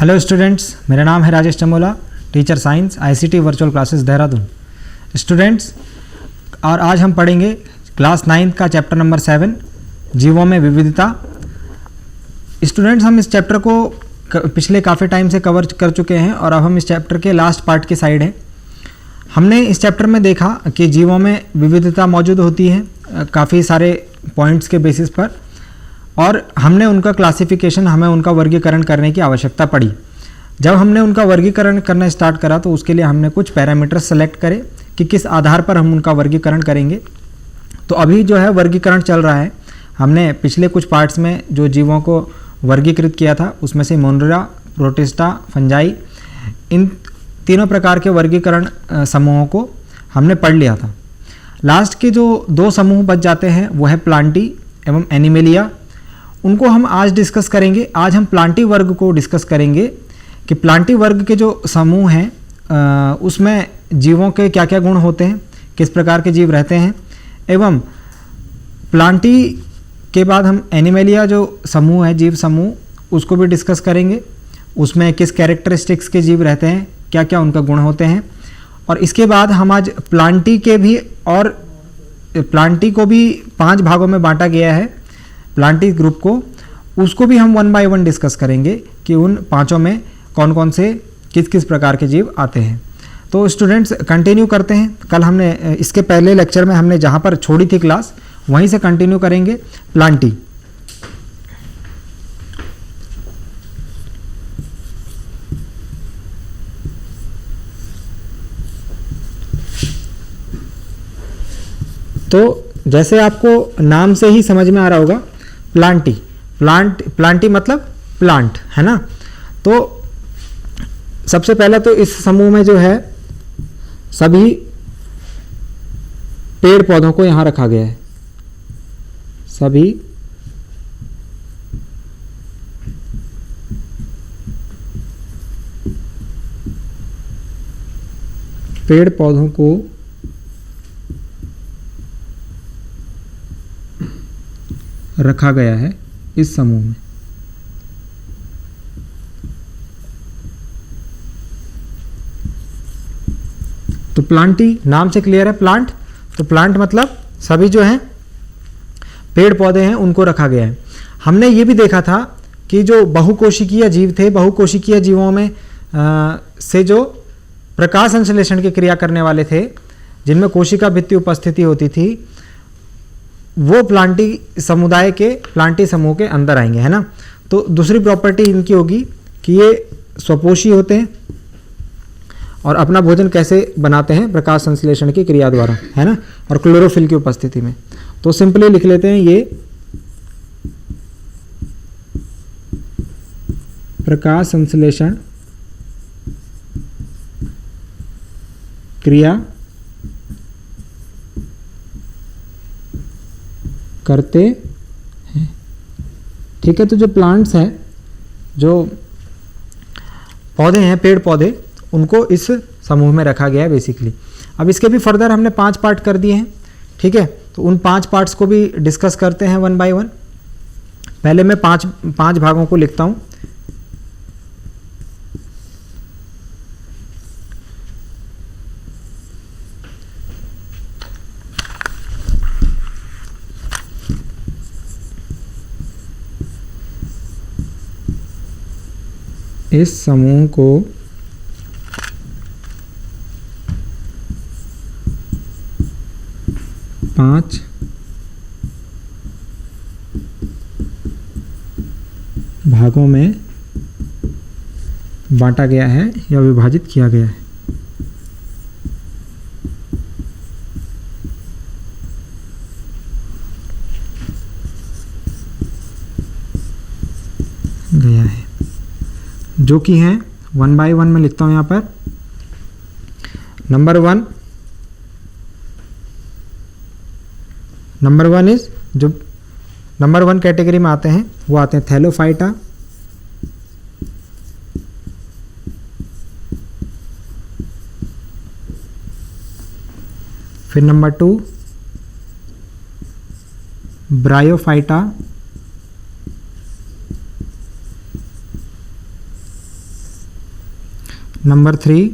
Hello students, मेरा नाम है Rajesh Chamola, teacher science ICT virtual classes Dehradun. Students, और आज हम पढ़ेंगे क्लास 9 का चैप्टर नंबर 7 जीवों में विविधता। स्टूडेंट्स, हम इस चैप्टर को पिछले काफ़ी टाइम से कवर कर चुके हैं और अब हम इस चैप्टर के लास्ट पार्ट की साइड हैं। हमने इस चैप्टर में देखा कि जीवों में विविधता मौजूद होती है काफ़ी सारे पॉइंट्स के बेसिस पर, और हमने उनका क्लासिफिकेशन, हमें उनका वर्गीकरण करने की आवश्यकता पड़ी। जब हमने उनका वर्गीकरण करना स्टार्ट करा तो उसके लिए हमने कुछ पैरामीटर सेलेक्ट करे कि किस आधार पर हम उनका वर्गीकरण करेंगे। तो अभी जो है वर्गीकरण चल रहा है। हमने पिछले कुछ पार्ट्स में जो जीवों को वर्गीकृत किया था उसमें से मोनोरा, प्रोटिस्टा, फंजाई, इन तीनों प्रकार के वर्गीकरण समूहों को हमने पढ़ लिया था। लास्ट के जो दो समूह बच जाते हैं वो है प्लांटी एवं एनिमेलिया। उनको हम आज डिस्कस करेंगे। आज हम प्लांटी वर्ग को डिस्कस करेंगे कि प्लांटी वर्ग के जो समूह हैं उसमें जीवों के क्या क्या गुण होते हैं, किस प्रकार के जीव रहते हैं, एवं प्लांटी के बाद हम एनिमेलिया जो समूह है, जीव समूह, उसको भी डिस्कस करेंगे। उसमें किस कैरेक्टरिस्टिक्स के जीव रहते हैं, क्या क्या उनका गुण होते हैं। और इसके बाद हम आज प्लांटी के भी, और प्लांटी को भी 5 भागों में बांटा गया है प्लांटी ग्रुप को, उसको भी हम 1 बाय 1 डिस्कस करेंगे कि उन 5 में कौन कौन से किस किस प्रकार के जीव आते हैं। तो स्टूडेंट्स, कंटिन्यू करते हैं। कल हमने इसके पहले लेक्चर में हमने जहाँ पर छोड़ी थी क्लास वहीं से कंटिन्यू करेंगे प्लांटी। तो जैसे आपको नाम से ही समझ में आ रहा होगा, प्लांटी मतलब प्लांट, है ना। तो सबसे पहले तो इस समूह में जो है सभी पेड़ पौधों को यहां रखा गया है। सभी पेड़ पौधों को रखा गया है इस समूह में। तो प्लांटी नाम से क्लियर है, प्लांट। तो प्लांट मतलब सभी जो हैं पेड़ पौधे हैं उनको रखा गया है। हमने ये भी देखा था कि जो बहुकोशिकीय जीव थे, बहुकोशिकीय जीवों में से जो प्रकाश संश्लेषण की क्रिया करने वाले थे, जिनमें कोशिका भित्ति उपस्थिति होती थी, वो प्लांटी समुदाय के, प्लांटी समूह के अंदर आएंगे, है ना। तो दूसरी प्रॉपर्टी इनकी होगी कि ये स्वपोषी होते हैं और अपना भोजन कैसे बनाते हैं, प्रकाश संश्लेषण की क्रिया द्वारा, है ना, और क्लोरोफिल की उपस्थिति में। तो सिंपली लिख लेते हैं ये प्रकाश संश्लेषण क्रिया करते हैं, ठीक है। तो जो प्लांट्स हैं, जो पौधे हैं, पेड़ पौधे, उनको इस समूह में रखा गया है बेसिकली। अब इसके भी फर्दर हमने 5 पार्ट कर दिए हैं, ठीक है। तो उन 5 पार्ट्स को भी डिस्कस करते हैं 1 बाय 1। पहले मैं 5 भागों को लिखता हूं। इस समूह को पांच भागों में बांटा गया है या विभाजित किया गया है। जो कि हैं 1 बाय 1 में लिखता हूं यहां पर। नंबर वन इज, जो नंबर 1 कैटेगरी में आते हैं वो आते हैं थैलोफाइटा, फिर number 2 bryophyta, number 3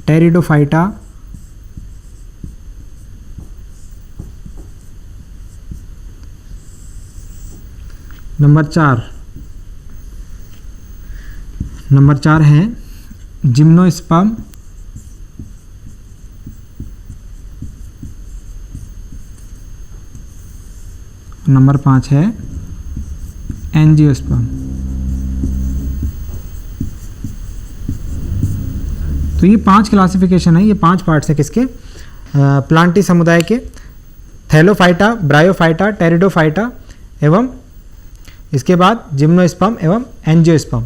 pteridophyta, number 4 है जिम्नोस्पर्म, नंबर 5 है एंजियोस्पर्म। तो ये 5 क्लासिफिकेशन है, ये 5 पार्ट्स है किसके, प्लांटी समुदाय के, थैलोफाइटा, ब्रायोफाइटा, टेरिडोफाइटा एवं इसके बाद जिम्नोस्पर्म एवं एंजियोस्पर्म।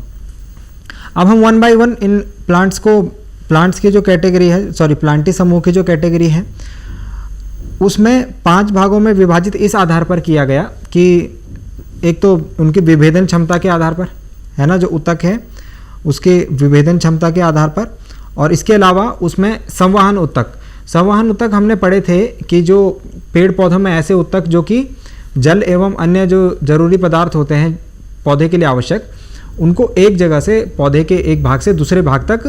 अब हम 1 बाय 1 इन प्लांट्स की जो कैटेगरी है, सॉरी प्लांटी समूह की जो कैटेगरी है उसमें 5 भागों में विभाजित इस आधार पर किया गया कि एक तो उनकी विभेदन क्षमता के आधार पर है ना, जो ऊतक है उसके विभेदन क्षमता के आधार पर, और इसके अलावा उसमें संवहन ऊतक हमने पढ़े थे कि जो पेड़ पौधों में ऐसे ऊतक जो कि जल एवं अन्य जो जरूरी पदार्थ होते हैं पौधे के लिए आवश्यक, उनको एक जगह से पौधे के एक भाग से दूसरे भाग तक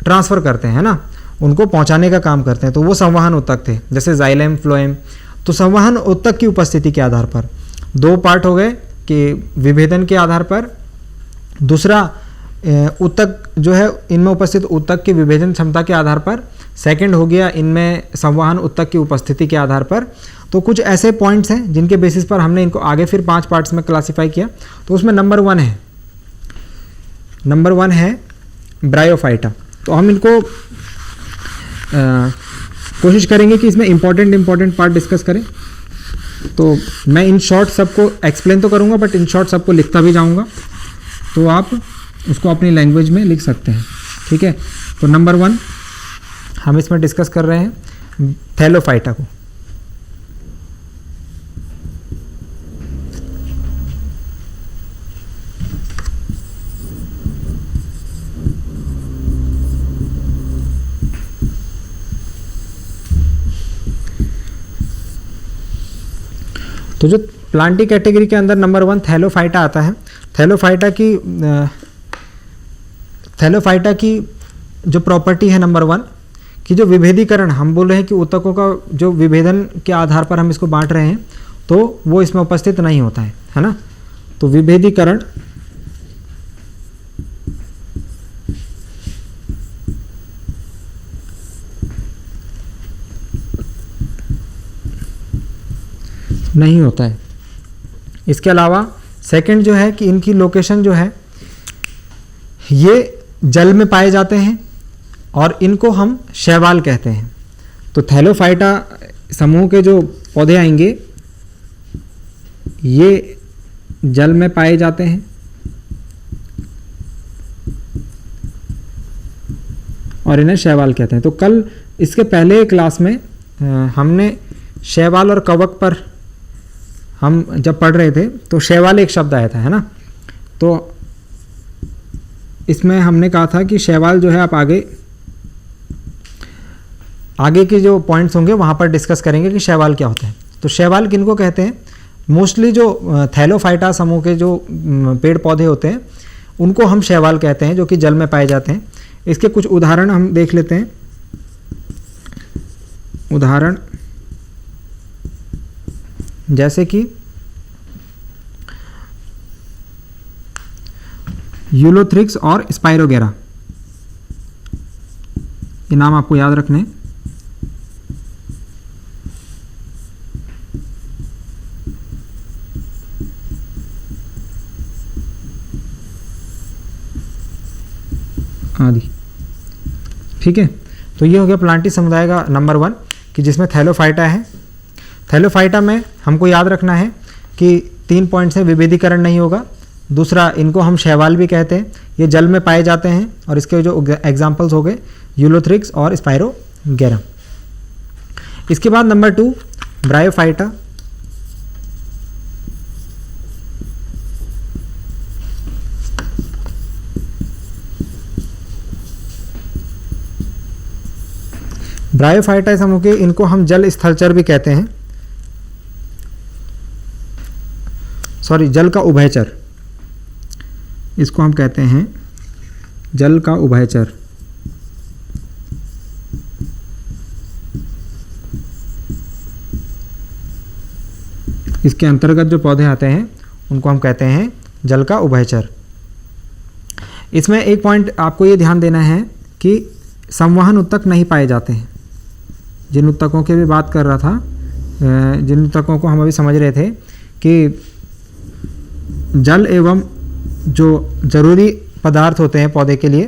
ट्रांसफ़र करते हैं ना, उनको पहुंचाने का काम करते हैं, तो वो संवहन ऊतक थे, जैसे जाइलम फ्लोएम। तो संवहन ऊतक की उपस्थिति के आधार पर 2 पार्ट हो गए कि विभेदन के आधार पर, दूसरा ऊतक जो है इनमें उपस्थित ऊतक की विभेदन क्षमता के आधार पर, सेकंड हो गया इनमें संवहन ऊतक की उपस्थिति के आधार पर। तो कुछ ऐसे पॉइंट्स हैं जिनके बेसिस पर हमने इनको आगे फिर 5 पार्ट्स में क्लासिफाई किया। तो उसमें नंबर 1 है ब्रायोफाइटा। तो हम इनको कोशिश करेंगे कि इसमें इंपॉर्टेंट पार्ट डिस्कस करें। तो मैं इन शॉर्ट सबको एक्सप्लेन तो करूंगा, बट इन शॉर्ट सबको लिखता भी जाऊंगा, तो आप उसको अपनी लैंग्वेज में लिख सकते हैं, ठीक है। तो नंबर 1 हम इसमें डिस्कस कर रहे हैं थैलोफाइटा को। तो जो प्लांटी कैटेगरी के अंदर नंबर 1 थैलोफाइटा आता है। थैलोफाइटा की जो प्रॉपर्टी है नंबर 1 कि जो विभेदीकरण, हम बोल रहे हैं कि ऊतकों का जो विभेदन के आधार पर हम इसको बांट रहे हैं, तो वो इसमें उपस्थित नहीं होता है ना। तो विभेदीकरण नहीं होता है। इसके अलावा सेकंड जो है कि इनकी लोकेशन जो है ये जल में पाए जाते हैं और इनको हम शैवाल कहते हैं। तो थैलोफाइटा समूह के जो पौधे आएंगे ये जल में पाए जाते हैं और इन्हें शैवाल कहते हैं। तो कल इसके पहले क्लास में हमने शैवाल और कवक पर हम जब पढ़ रहे थे तो शैवाल एक शब्द आया था, है ना। तो इसमें हमने कहा था कि शैवाल जो है आप आगे के जो पॉइंट्स होंगे वहाँ पर डिस्कस करेंगे कि शैवाल क्या होता है। तो शैवाल किनको कहते हैं, मोस्टली जो थैलोफाइटा समूह के जो पेड़ पौधे होते हैं उनको हम शैवाल कहते हैं, जो कि जल में पाए जाते हैं। इसके कुछ उदाहरण हम देख लेते हैं। उदाहरण जैसे कि यूलोथ्रिक्स और स्पाइरोगेरा, ये नाम आपको याद रखने। आदि, ठीक है। तो ये हो गया प्लांटी समुदाय का नंबर 1 कि जिसमें थैलोफाइटा है। थैलोफाइटा में हमको याद रखना है कि 3 पॉइंट से विभेदीकरण नहीं होगा। दूसरा, इनको हम शैवाल भी कहते हैं, ये जल में पाए जाते हैं और इसके जो एग्जाम्पल्स हो गए यूलोथ्रिक्स और स्पाइरोगेरा। इसके बाद नंबर 2 ब्रायोफाइटा। ब्रायोफाइटा समूह के इनको हम जल स्थलचर भी कहते हैं, सॉरी जल का उभयचर इसको हम कहते हैं जल का उभयचर। इसके अंतर्गत जो पौधे आते हैं उनको हम कहते हैं जल का उभयचर। इसमें एक पॉइंट आपको ये ध्यान देना है कि संवहन उत्तक नहीं पाए जाते हैं। जिन उत्तकों की भी बात कर रहा था, जिन उत्तकों को हम अभी समझ रहे थे कि जल एवं जो जरूरी पदार्थ होते हैं पौधे के लिए,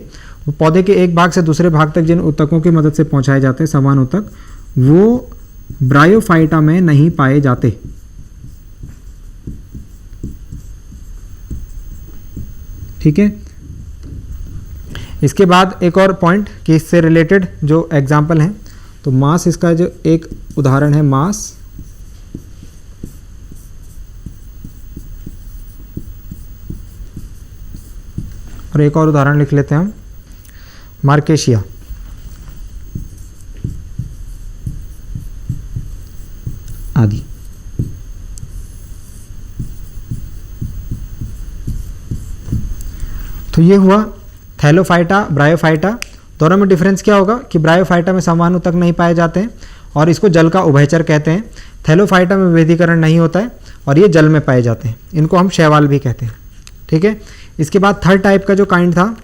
वो पौधे के एक भाग से दूसरे भाग तक जिन उत्तकों की मदद से पहुंचाए जाते हैं संवहन उत्तक, वो ब्रायोफाइटा में नहीं पाए जाते। ठीक है। इसके बाद एक और पॉइंट कि इससे रिलेटेड जो एग्जाम्पल हैं, तो मास इसका जो एक उदाहरण है, मास। और एक और उदाहरण लिख लेते हैं हम, मार्केशिया। आदि। तो ये हुआ थैलोफाइटा, ब्रायोफाइटा। दोनों में डिफरेंस क्या होगा कि ब्रायोफाइटा में संवहन उत्तक नहीं पाए जाते हैं और इसको जल का उभयचर कहते हैं। थैलोफाइटा में विभेदीकरण नहीं होता है और ये जल में पाए जाते हैं। इनको हम शैवाल भी कहते हैं। ठीक है। इसके बाद थर्ड टाइप का जो काइंड था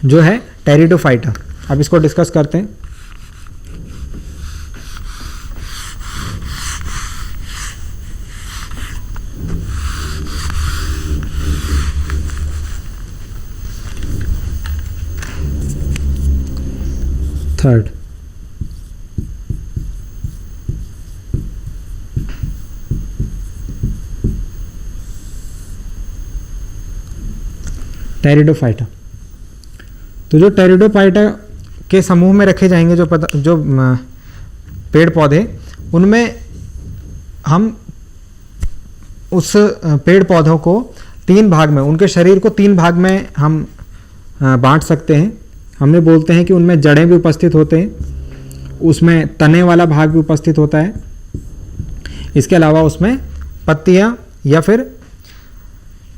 जो है टेरिडोफाइटा। अब इसको डिस्कस करते हैं। Third, pteridophyta. तो जो टेरिडोफाइटा के समूह में रखे जाएंगे जो पेड़ पौधे, उनमें हम उस पेड़ पौधों को तीन भाग में, उनके शरीर को तीन भाग में हम बांट सकते हैं। हमने बोलते हैं कि उनमें जड़ें भी उपस्थित होते हैं, उसमें तने वाला भाग भी उपस्थित होता है, इसके अलावा उसमें पत्तियां या फिर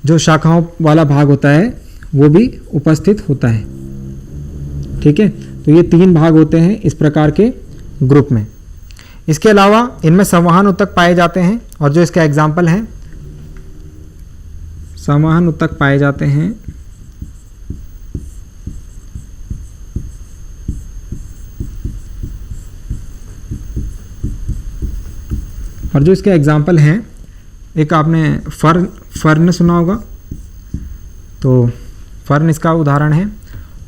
जो शाखाओं वाला भाग होता है वो भी उपस्थित होता है। ठीक है। तो ये तीन भाग होते हैं इस प्रकार के ग्रुप में। इसके अलावा इनमें संवहन उत्तक पाए जाते हैं और जो इसका एग्जाम्पल है, संवहन उत्तक पाए जाते हैं और जो इसके एग्जाम्पल हैं, एक आपने फर्न सुना होगा, तो फर्न इसका उदाहरण है।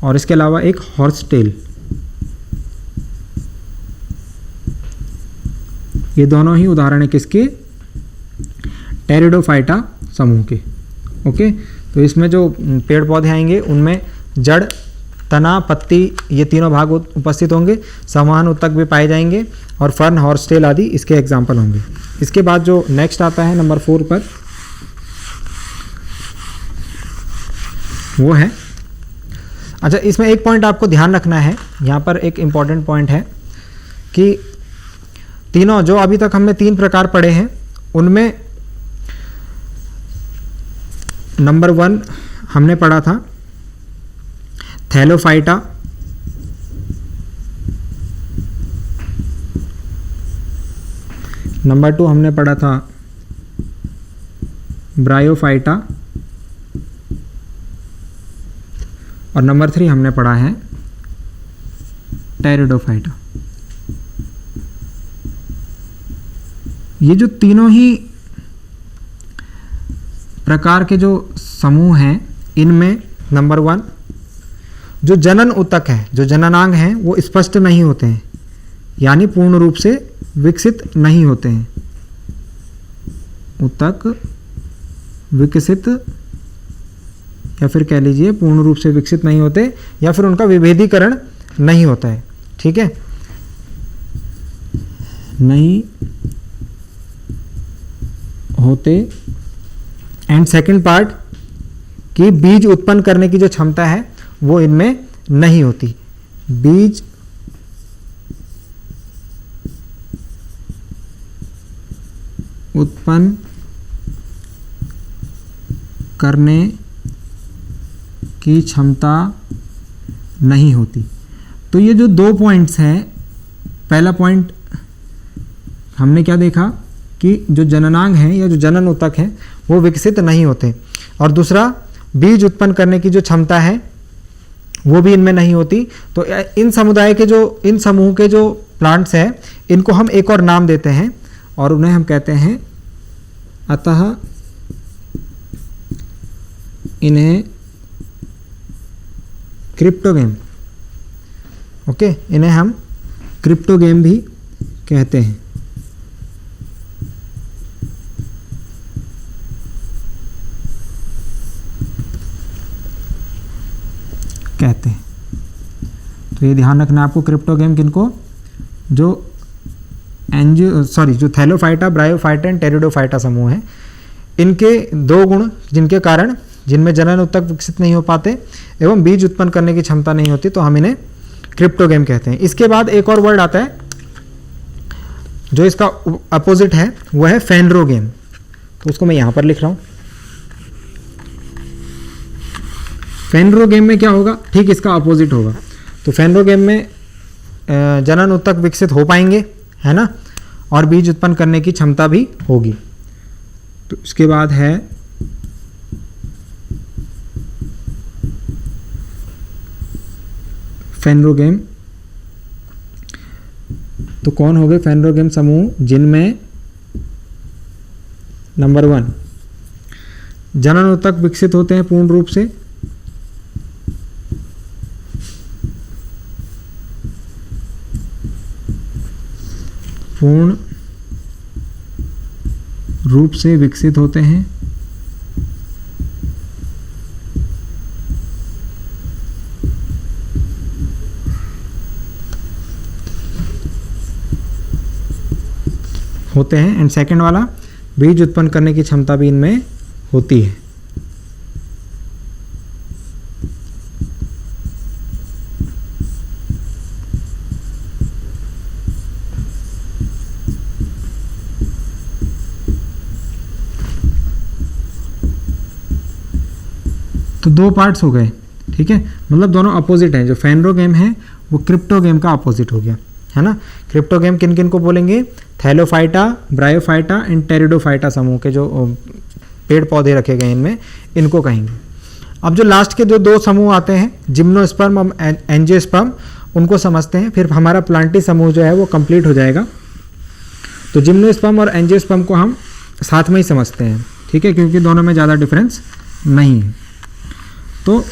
और इसके अलावा एक हॉर्स टेल, ये दोनों ही उदाहरण है किसके? टेरिडोफाइटा समूह के। ओके। तो इसमें जो पेड़ पौधे आएंगे उनमें जड़, तना, पत्ती, ये तीनों भाग उपस्थित होंगे, संवहन उत्तक भी पाए जाएंगे और फर्न, हॉर्स टेल आदि इसके एग्जाम्पल होंगे। इसके बाद जो नेक्स्ट आता है नंबर 4 पर, वो है, अच्छा इसमें एक पॉइंट आपको ध्यान रखना है, यहाँ पर एक इम्पॉर्टेंट पॉइंट है कि तीनों जो अभी तक हमने तीन प्रकार पढ़े हैं उनमें नंबर 1 हमने पढ़ा था थैलोफाइटा, नंबर 2 हमने पढ़ा था ब्रायोफाइटा और नंबर 3 हमने पढ़ा है टेरिडोफाइटा। ये जो तीनों ही प्रकार के जो समूह हैं, इनमें नंबर 1 जो जनन उत्तक है, जो जननांग हैं, वो स्पष्ट नहीं होते हैं, यानी पूर्ण रूप से विकसित नहीं होते हैं। उत्तक विकसित या फिर कह लीजिए पूर्ण रूप से विकसित नहीं होते या फिर उनका विभेदीकरण नहीं होता है। ठीक है, नहीं होते। एंड सेकंड पार्ट कि बीज उत्पन्न करने की जो क्षमता है वो इनमें नहीं होती। बीज उत्पन्न करने की क्षमता नहीं होती। तो ये जो 2 पॉइंट्स हैं, पहला पॉइंट हमने क्या देखा कि जो जननांग हैं या जो जनन ऊतक हैं वो विकसित नहीं होते, और दूसरा बीज उत्पन्न करने की जो क्षमता है वो भी इनमें नहीं होती। तो इन समुदाय के इन समूह के जो प्लांट्स हैं इनको हम एक और नाम देते हैं और उन्हें हम कहते हैं, अतः इन्हें क्रिप्टोगेम, ओके, इन्हें हम क्रिप्टोगेम भी कहते हैं। तो ये ध्यान रखना आपको, क्रिप्टोगेम किनको, जो जो थैलोफाइटा, ब्रायोफाइटा एंड टेरिडोफाइटा समूह है, इनके 2 गुण जिनके कारण जिनमें जनन ऊतक विकसित नहीं हो पाते एवं बीज उत्पन्न करने की क्षमता नहीं होती, तो हम इन्हें क्रिप्टोगेम कहते हैं। इसके बाद एक और वर्ड आता है जो इसका अपोजिट है, वह है फेनरोगेम। तो उसको मैं यहाँ पर लिख रहा हूँ। फेनरोगेम में क्या होगा, ठीक इसका अपोजिट होगा। तो फेनरोगेम में जनन ऊतक विकसित हो पाएंगे, है ना, और बीज उत्पन्न करने की क्षमता भी होगी। तो इसके बाद है फेनरोगेम। तो कौन हो गए फेनरोगेम समूह, जिनमें नंबर 1 जनन ऊतक विकसित होते हैं पूर्ण रूप से, पूर्ण रूप से विकसित होते हैं, एंड सेकंड वाला बीज उत्पन्न करने की क्षमता भी इनमें होती है। तो 2 पार्ट्स हो गए, ठीक है, मतलब दोनों अपोजिट हैं। जो फेनरोगेम है वो क्रिप्टोगेम का अपोजिट हो गया, है ना। क्रिप्टोगेम किन किन को बोलेंगे, थैलोफाइटा, ब्रायोफाइटा एंड टेरिडोफाइटा समूह के जो पेड़ पौधे रखे गए इनमें, इनको कहेंगे। अब जो लास्ट के जो 2 समूह आते हैं, जिम्नोस्पर्म और एंजियोस्पर्म, उनको समझते हैं, फिर हमारा प्लांटी समूह जो है वो कंप्लीट हो जाएगा। तो जिम्नोस्पर्म और एंजियोस्पर्म को हम साथ में ही समझते हैं, ठीक है, क्योंकि दोनों में ज़्यादा डिफरेंस नहीं है। तो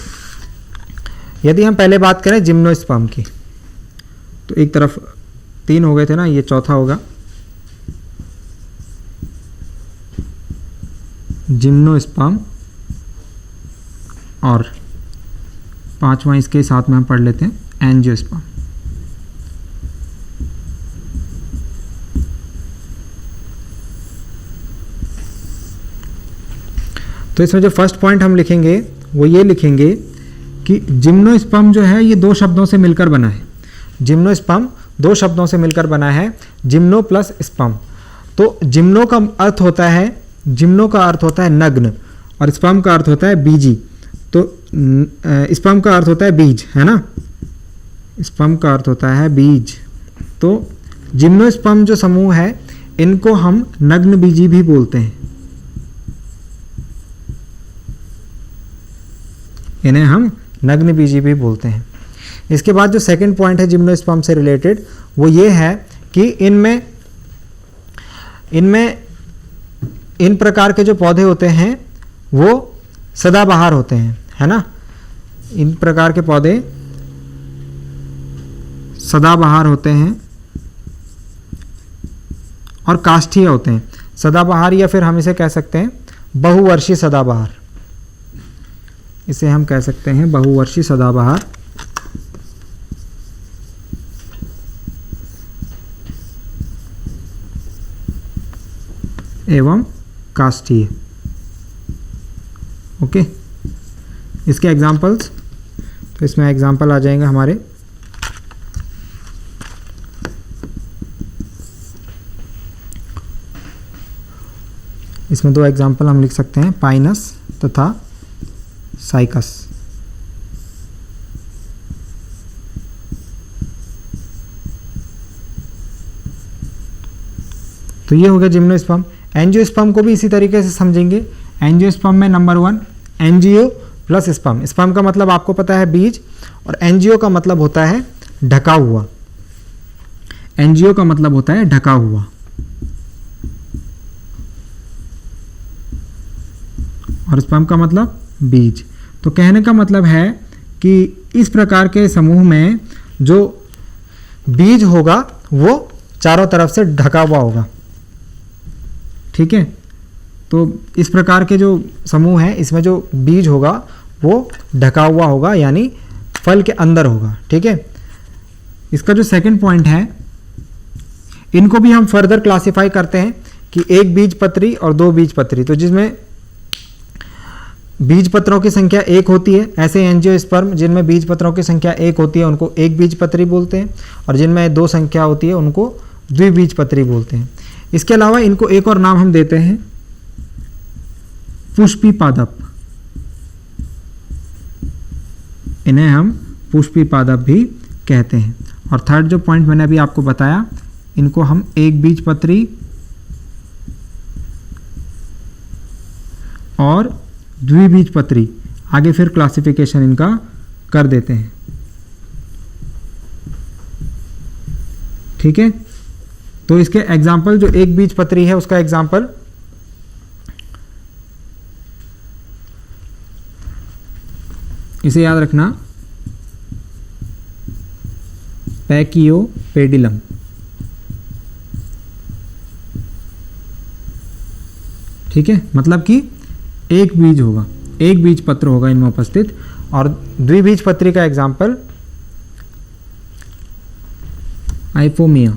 यदि हम पहले बात करें जिम्नोस्पर्म की, तो एक तरफ 3 हो गए थे ना, ये चौथा होगा जिम्नोस्पर्म, और 5वां इसके साथ में हम पढ़ लेते हैं एंजियोस्पर्म। तो इसमें जो फर्स्ट पॉइंट हम लिखेंगे वो ये लिखेंगे कि जिम्नोस्पर्म जो है ये 2 शब्दों से मिलकर बना है। जिम्नोस्पर्म 2 शब्दों से मिलकर बना है, जिम्नो प्लस स्पर्म। तो जिम्नो का अर्थ होता है नग्न, और स्पर्म का अर्थ होता है बीजी। तो स्पर्म का अर्थ होता है बीज, है ना, स्पर्म का अर्थ होता है बीज। तो जिम्नोस्पर्म जो समूह है इनको हम नग्न बीजी भी बोलते हैं, इन्हें हम नग्न बीजी भी बोलते हैं। इसके बाद जो सेकंड पॉइंट है जिम्नोस्पर्म से रिलेटेड, वो ये है कि इनमें इन प्रकार के जो पौधे होते हैं वो सदाबहार होते हैं, है ना। इन प्रकार के पौधे सदाबहार होते हैं और काष्ठीय होते हैं। सदाबहार, या फिर हम इसे कह सकते हैं बहुवर्षीय सदाबहार, इसे हम कह सकते हैं बहुवर्षीय सदाबहार। एवं काष्ठीय, ओके। इसके एग्जाम्पल्स, तो इसमें एग्जाम्पल आ जाएंगे हमारे इसमें 2 एग्जाम्पल हम लिख सकते हैं, पाइनस तथा साइकस। तो ये हो गया जिम्नोस्पर्म। एंजियोस्पर्म को भी इसी तरीके से समझेंगे। एंजियोस्पर्म में number 1 angio plus sperm. Sperm का मतलब आपको पता है बीज, और एंजियो का मतलब होता है ढका हुआ। एंजियो का मतलब होता है ढका हुआ, और स्पर्म का मतलब बीज। तो कहने का मतलब है कि इस प्रकार के समूह में जो बीज होगा वो चारों तरफ से ढका हुआ होगा। ठीक है, तो इस प्रकार के जो समूह है इसमें जो बीज होगा वो ढका हुआ होगा, यानी फल के अंदर होगा। ठीक है, इसका जो सेकंड पॉइंट है, इनको भी हम फर्दर क्लासिफाई करते हैं कि एक बीजपत्री और दो बीजपत्री। तो जिसमें बीजपत्रों की संख्या एक होती है, ऐसे एंजियोस्पर्म जिनमें बीजपत्रों की संख्या एक होती है उनको एक बीजपत्री बोलते हैं, और जिनमें दो संख्या होती है उनको द्विबीजपत्री बोलते हैं। इसके अलावा इनको एक और नाम हम देते हैं पुष्पी पादप। इन्हें हम पुष्पी पादप भी कहते हैं। और थर्ड जो पॉइंट मैंने अभी आपको बताया, इनको हम एक बीजपत्री और द्विबीजपत्री आगे फिर क्लासिफिकेशन इनका कर देते हैं। ठीक है, तो इसके एग्जाम्पल जो एक बीजपत्री है उसका एग्जाम्पल इसे याद रखना, पैकियोपेडिलम। ठीक है, मतलब कि एक बीज होगा, एक बीज पत्र होगा इनमें उपस्थित। और द्विबीजपत्री का एग्जाम्पल आइपोमिया।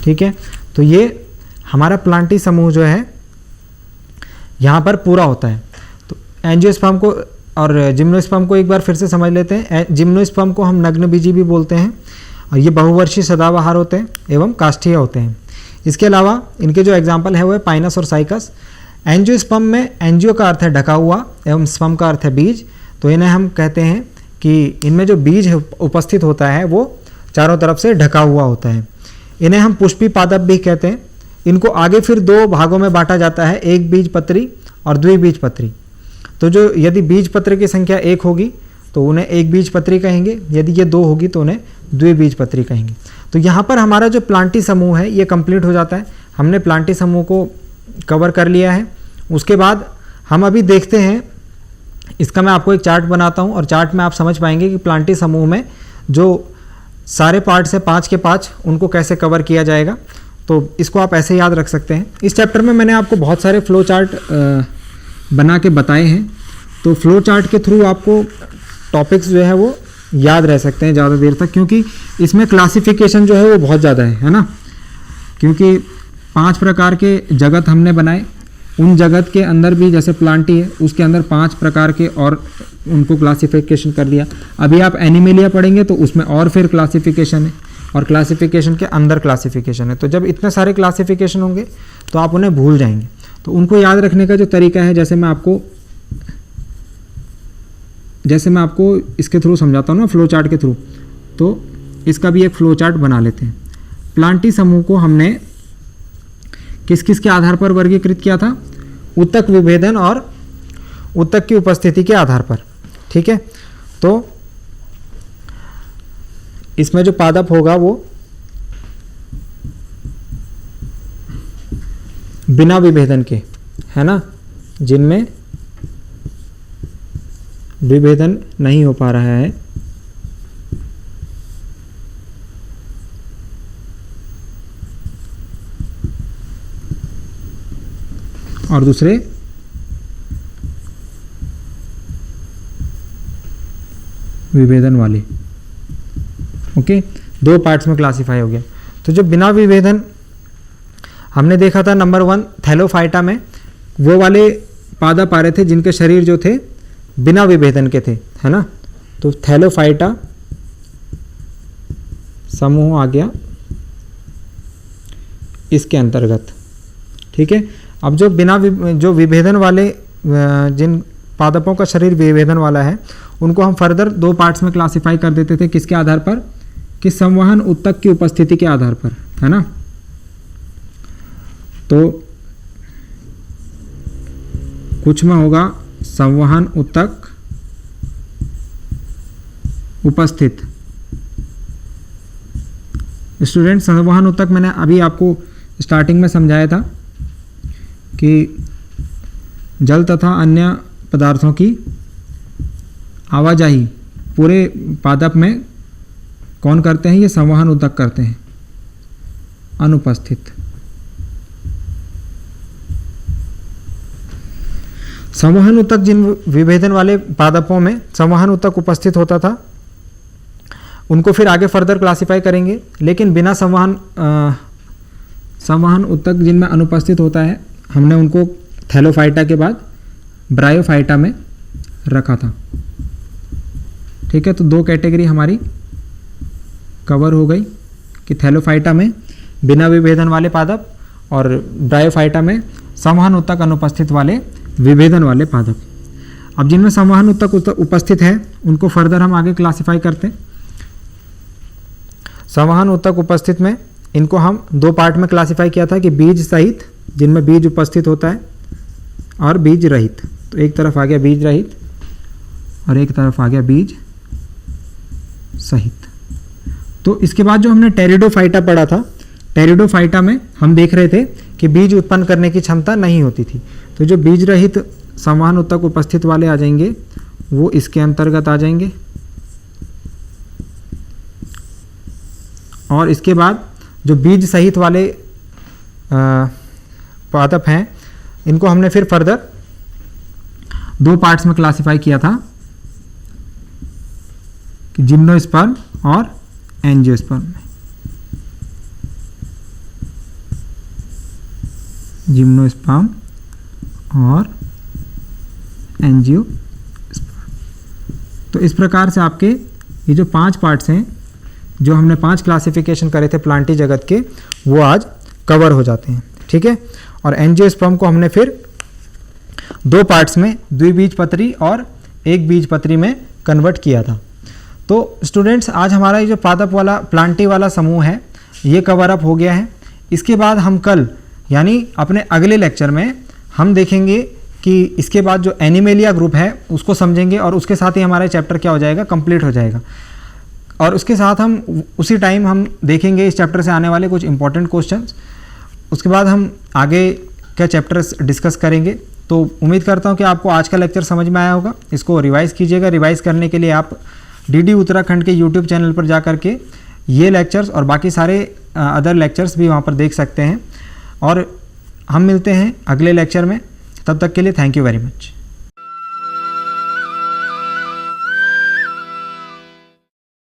ठीक है, तो ये हमारा प्लांटी समूह जो है यहाँ पर पूरा होता है। तो एंजियोस्पर्म को और जिम्नोस्पर्म को एक बार फिर से समझ लेते हैं। जिम्नोस्पर्म को हम नग्नबीजी भी बोलते हैं, और ये बहुवर्षीय सदाबहार होते हैं एवं काष्ठीय होते हैं। इसके अलावा इनके जो एग्जाम्पल है वो है पाइनस और साइकस। एंजियोस्पर्म में एंजियो का अर्थ है ढका हुआ एवं स्पर्म का अर्थ है बीज। तो इन्हें हम कहते हैं कि इनमें जो बीज उपस्थित होता है वो चारों तरफ से ढका हुआ होता है। इन्हें हम पुष्पी पादप भी कहते हैं। इनको आगे फिर दो भागों में बांटा जाता है, एक बीजपत्री और द्विबीजपत्री। तो जो यदि बीजपत्र की संख्या एक होगी तो उन्हें एक बीजपत्री कहेंगे, यदि ये दो होगी तो उन्हें द्विबीजपत्री कहेंगे। तो यहाँ पर हमारा जो प्लांटी समूह है ये कंप्लीट हो जाता है। हमने प्लांटी समूह को कवर कर लिया है। उसके बाद हम अभी देखते हैं, इसका मैं आपको एक चार्ट बनाता हूँ, और चार्ट में आप समझ पाएंगे कि प्लांटी समूह में जो सारे पार्ट्स हैं 5 के 5 उनको कैसे कवर किया जाएगा। तो इसको आप ऐसे याद रख सकते हैं। इस चैप्टर में मैंने आपको बहुत सारे फ्लो चार्ट बना के बताए हैं। तो फ्लो चार्ट के थ्रू आपको टॉपिक्स जो है वो याद रह सकते हैं ज़्यादा देर तक, क्योंकि इसमें क्लासिफिकेशन जो है वो बहुत ज़्यादा है ना। क्योंकि 5 प्रकार के जगत हमने बनाए, उन जगत के अंदर भी जैसे प्लांटी है उसके अंदर 5 प्रकार के और उनको क्लासिफिकेशन कर दिया। अभी आप एनिमेलिया पढ़ेंगे तो उसमें और फिर क्लासिफिकेशन है, और क्लासिफिकेशन के अंदर क्लासिफिकेशन है। तो जब इतने सारे क्लासिफिकेशन होंगे तो आप उन्हें भूल जाएंगे। तो उनको याद रखने का जो तरीका है, जैसे मैं आपको इसके थ्रू समझाता हूँ ना, फ्लो चार्ट के थ्रू, तो इसका भी एक फ्लो चार्ट बना लेते हैं। प्लांटी समूह को हमने किस किस के आधार पर वर्गीकृत किया था? ऊतक विभेदन और ऊतक की उपस्थिति के आधार पर। ठीक है, तो इसमें जो पादप होगा वो बिना विभेदन के, है ना, जिनमें विभेदन नहीं हो पा रहा है। और दूसरे विभेदन वाले। ओके, 2 पार्ट्स में क्लासिफाई हो गया। तो जो बिना विभेदन हमने देखा था नंबर 1 थैलोफाइटा में, वो वाले पादप आ रहे थे जिनके शरीर जो थे बिना विभेदन के थे, है ना। तो थैलोफाइटा समूह आ गया इसके अंतर्गत। ठीक है, अब जो विभेदन वाले जिन पादपों का शरीर विभेदन वाला है उनको हम फर्दर 2 पार्ट्स में क्लासिफाई कर देते थे। किसके आधार पर? कि संवहन ऊतक की उपस्थिति के आधार पर, है ना। तो कुछ में होगा संवहन ऊतक उपस्थित। स्टूडेंट, संवहन ऊतक मैंने अभी आपको स्टार्टिंग में समझाया था कि जल तथा अन्य पदार्थों की आवाजाही पूरे पादप में कौन करते हैं? ये संवहन ऊतक करते हैं, अनुपस्थित। संवहन ऊतक, जिन विभेदन वाले पादपों में संवहन ऊतक उपस्थित होता था, उनको फिर आगे फर्दर क्लासिफाई करेंगे। लेकिन बिना संवहन ऊतक जिनमें अनुपस्थित होता है, हमने उनको थैलोफाइटा के बाद ब्रायोफाइटा में रखा था। ठीक है, तो 2 कैटेगरी हमारी कवर हो गई कि थैलोफाइटा में बिना विभेदन वाले पादप और ब्रायोफाइटा में संवहन ऊतक अनुपस्थित वाले विभेदन वाले पादप। अब जिनमें संवहन ऊतक उपस्थित है उनको फर्दर हम आगे क्लासिफाई करते हैं। संवहन ऊतक उपस्थित में इनको हम 2 पार्ट में क्लासिफाई किया था कि बीज सहित, जिनमें बीज उपस्थित होता है, और बीज रहित। तो एक तरफ आ गया बीज रहित और एक तरफ आ गया बीज सहित। तो इसके बाद जो हमने टेरिडोफाइटा पढ़ा था, टेरिडोफाइटा में हम देख रहे थे कि बीज उत्पन्न करने की क्षमता नहीं होती थी। तो जो बीज रहित संवहन ऊतक उपस्थित वाले आ जाएंगे वो इसके अंतर्गत आ जाएंगे। और इसके बाद जो बीज सहित वाले पादप हैं, इनको हमने फिर फर्दर 2 पार्ट्स में क्लासिफाई किया था कि जिम्नोस्पर्म और एंजियोस्पर्म में। जिम्नोस्पर्म और एंजियोस्पर्म। तो इस प्रकार से आपके ये जो 5 पार्ट्स हैं, जो हमने 5 क्लासिफिकेशन करे थे प्लांटी जगत के, वो आज कवर हो जाते हैं। ठीक है, और एंजियोस्पर्म को हमने फिर 2 पार्ट्स में, द्विबीजपत्री और एक बीजपत्री में कन्वर्ट किया था। तो स्टूडेंट्स, आज हमारा ये जो पादप वाला प्लांटी वाला समूह है ये कवर अप हो गया है। इसके बाद हम कल यानी अपने अगले लेक्चर में हम देखेंगे कि इसके बाद जो एनिमेलिया ग्रुप है उसको समझेंगे, और उसके साथ ही हमारा चैप्टर क्या हो जाएगा? कंप्लीट हो जाएगा। और उसके साथ हम उसी टाइम हम देखेंगे इस चैप्टर से आने वाले कुछ इंपॉर्टेंट क्वेश्चंस। उसके बाद हम आगे क्या चैप्टर्स डिस्कस करेंगे। तो उम्मीद करता हूँ कि आपको आज का लेक्चर समझ में आया होगा। इसको रिवाइज कीजिएगा। रिवाइज करने के लिए आप डीडी उत्तराखंड के यूट्यूब चैनल पर जा कर के ये लेक्चर्स और बाकी सारे अदर लेक्चर्स भी वहाँ पर देख सकते हैं। और हम मिलते हैं अगले लेक्चर में। तब तक के लिए थैंक यू वेरी मच।